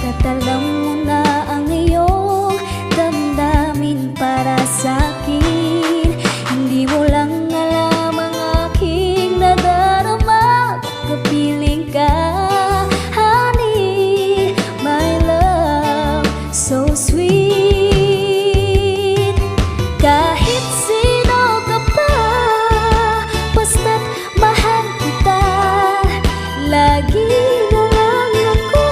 Pagkat alam mo na ang iyong damdamin para sa'kin. Hindi mo lang alam ang aking nadarama. Kapiling ka, honey, my love, so sweet. Kahit sino ka pa, basta't mahal kita. Lagi na lang ako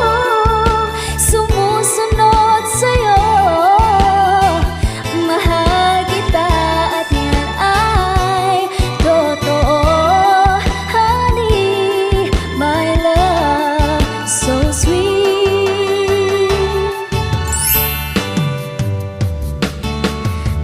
sumusunod sa'yo. Mahal kita at yan ay totoo, honey, my love, so sweet.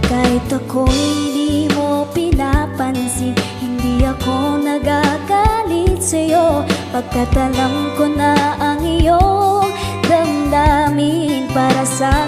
Kahit ako'y di mo pinapansin, hindi ako nagagalit sa'yo. Pagkat alam ko na ang iyong damdamin para sa